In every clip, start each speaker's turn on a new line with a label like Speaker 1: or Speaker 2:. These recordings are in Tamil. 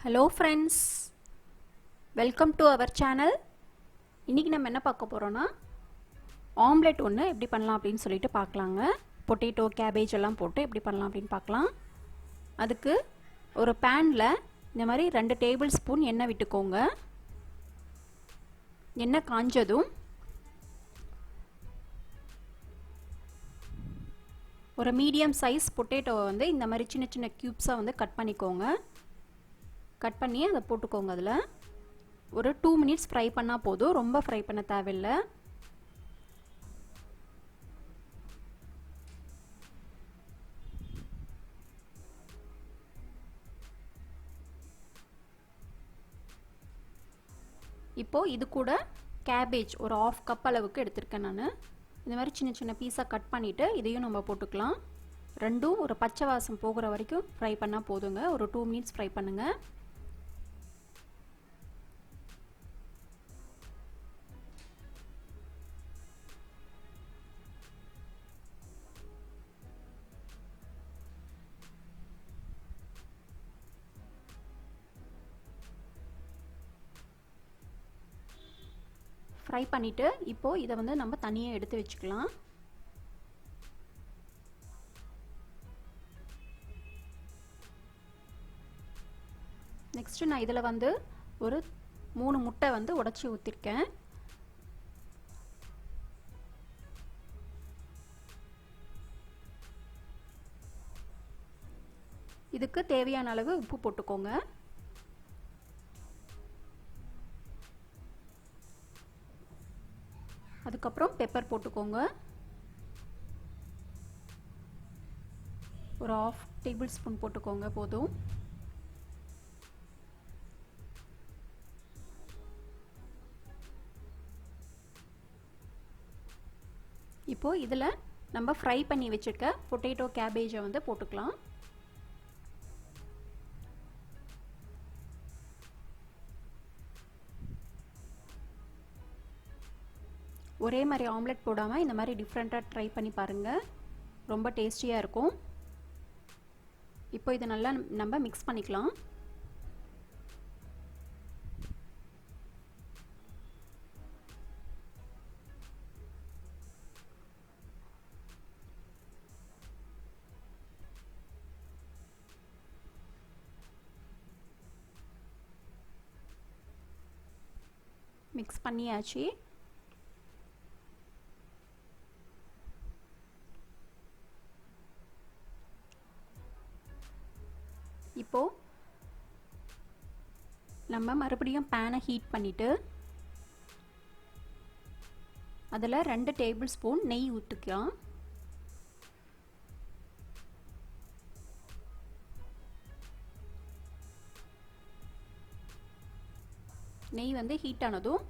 Speaker 1: Hello friends, welcome to our channel. இன்னைக்கு நம்ம என்ன பார்க்க போறோம்னா ஆம்லெட் ஒன்று எப்படி பண்ணலாம் அப்படின்னு சொல்லிட்டு பார்க்கலாங்க. பொட்டேட்டோ கேபேஜ் எல்லாம் போட்டு எப்படி பண்ணலாம் அப்படின்னு பார்க்கலாம். அதுக்கு ஒரு பேனில் இந்த மாதிரி 2 டேபிள் ஸ்பூன் எண்ணெய் விட்டுக்கோங்க. எண்ணெய் காஞ்சதும் ஒரு மீடியம் சைஸ் பொட்டேட்டோவை வந்து இந்த மாதிரி சின்ன சின்ன க்யூப்ஸாக வந்து கட் பண்ணிக்கோங்க. கட் பண்ணி அதை போட்டுக்கோங்க. அதில் ஒரு 2 மினிட்ஸ் ஃப்ரை பண்ணால் போதும், ரொம்ப ஃப்ரை பண்ண தேவையில்லை. இப்போது இது கூட கேபேஜ் ஒரு 1/2 கப் அளவுக்கு எடுத்திருக்கேன் நான். இந்த மாதிரி சின்ன சின்ன பீஸாக கட் பண்ணிவிட்டு இதையும் நம்ம போட்டுக்கலாம். ரெண்டும் ஒரு பச்சை வாசம் போகிற வரைக்கும் ஃப்ரை பண்ணால் போதுங்க. ஒரு 2 மினிட்ஸ் ஃப்ரை பண்ணுங்கள். ஃப்ரை பண்ணிவிட்டு இப்போது இதை வந்து நம்ம தனியாக எடுத்து வச்சுக்கலாம். நெக்ஸ்ட்டு நான் இதில் வந்து ஒரு 3 முட்டை வந்து உடைச்சி ஊற்றிருக்கேன். இதுக்கு தேவையான அளவு உப்பு போட்டுக்கோங்க. அதுக்கப்புறம் பெப்பர் போட்டுக்கோங்க. ஒரு 1/2 டேபிள் ஸ்பூன் போட்டுக்கோங்க போதும். இப்போ இதில் நம்ம ஃப்ரை பண்ணி வச்சிருக்க பொட்டேட்டோ கேபேஜை வந்து போட்டுக்கலாம். ஒரே மாதிரி ஆம்லெட் போடாமல் இந்த மாதிரி டிஃப்ரெண்ட்டாக ட்ரை பண்ணி பாருங்கள், ரொம்ப டேஸ்டியாக இருக்கும். இப்போ இதை நல்லா நம்ம மிக்ஸ் பண்ணிக்கலாம். மிக்ஸ் பண்ணியாச்சு. இப்போது நம்ம மறுபடியும் பேனை ஹீட் பண்ணிவிட்டு அதில் 2 டேபிள் ஸ்பூன் நெய் ஊற்றிக்கலாம். நெய் வந்து ஹீட் ஆனதும்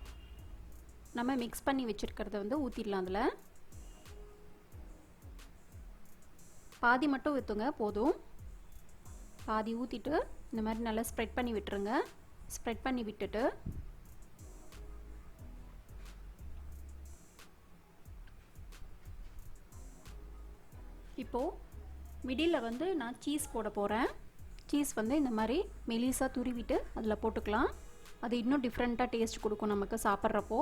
Speaker 1: நம்ம மிக்ஸ் பண்ணி வச்சுருக்கிறத வந்து ஊற்றிடலாம். அதில் பாதி மட்டும் ஊற்றுங்க போதும். பாதி ஊற்றிட்டு இந்த மாதிரி நல்லா ஸ்ப்ரெட் பண்ணி விட்டுருங்க. ஸ்ப்ரெட் பண்ணி விட்டுட்டு இப்போது மிடில் வந்து நான் சீஸ் போட போகிறேன். சீஸ் வந்து இந்த மாதிரி மெலிசாக துருவிட்டு அதில் போட்டுக்கலாம். அது இன்னும் டிஃப்ரெண்ட்டாக டேஸ்ட் கொடுக்கும் நமக்கு சாப்பிட்றப்போ.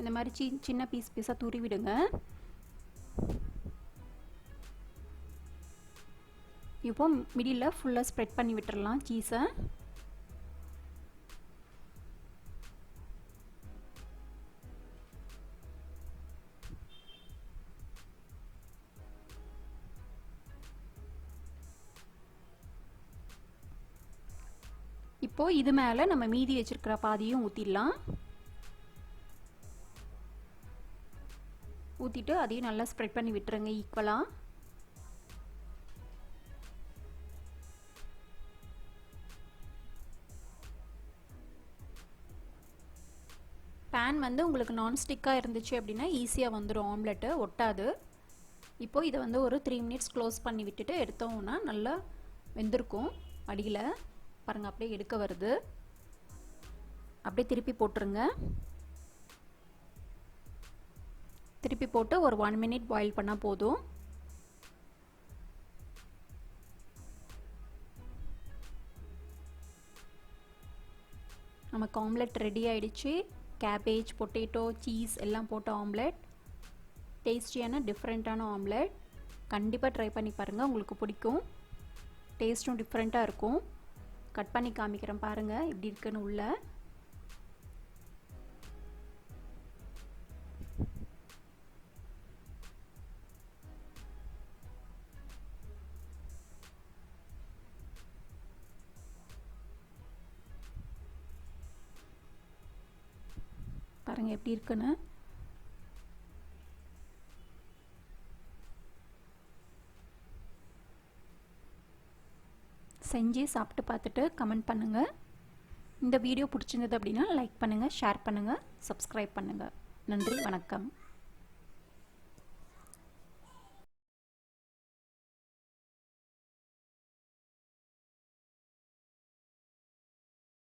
Speaker 1: இந்த மாதிரி சின்ன பீஸாக துருவிடுங்க. இப்போ மிடில் ஃபுல்லாக ஸ்ப்ரெட் பண்ணி விட்டுறலாம் சீஸை. இப்போ இது மேலே நம்ம மீதி வச்சிருக்கிற பாதியும் ஊற்றிடலாம். ஊற்றிட்டு அதையும் நல்லா ஸ்ப்ரெட் பண்ணி விட்டுருங்க ஈக்குவலாக. பேன் வந்து உங்களுக்கு நான்ஸ்டிக்காக இருந்துச்சு அப்படின்னா ஈஸியாக வந்துடும், ஆம்லெட்டு ஒட்டாது. இப்போது இதை வந்து ஒரு 3 மினிட்ஸ் க்ளோஸ் பண்ணி விட்டுட்டு எடுத்தோம்னா நல்லா வெந்திருக்கும். அடியில் பாருங்கள் அப்படியே எடுக்க வருது. அப்படியே திருப்பி போட்டுருங்க. திருப்பி போட்டு ஒரு 1 மினிட் பாயில் பண்ணால் போதும். நமக்கு ஆம்லெட் ரெடி ஆயிடுச்சு. கேபேஜ், பொட்டேட்டோ, சீஸ் எல்லாம் போட்ட ஆம்லெட். டேஸ்டியான டிஃப்ரெண்ட்டான ஆம்லெட். கண்டிப்பாக ட்ரை பண்ணி பாருங்கள், உங்களுக்கு பிடிக்கும். டேஸ்ட்டும் டிஃப்ரெண்ட்டாக இருக்கும். கட் பண்ணி காமிக்கிறேன் பாருங்கள் எப்படி இருக்குன்னு உள்ள. பாருங்கள் எப்படி இருக்குன்னு. செஞ்சு சாப்பிட்டு பார்த்துட்டு கமெண்ட் பண்ணுங்கள். இந்த வீடியோ பிடிச்சிருந்தது அப்படின்னா லைக் பண்ணுங்கள், ஷேர் பண்ணுங்கள், சப்ஸ்கிரைப் பண்ணுங்கள். நன்றி, வணக்கம்.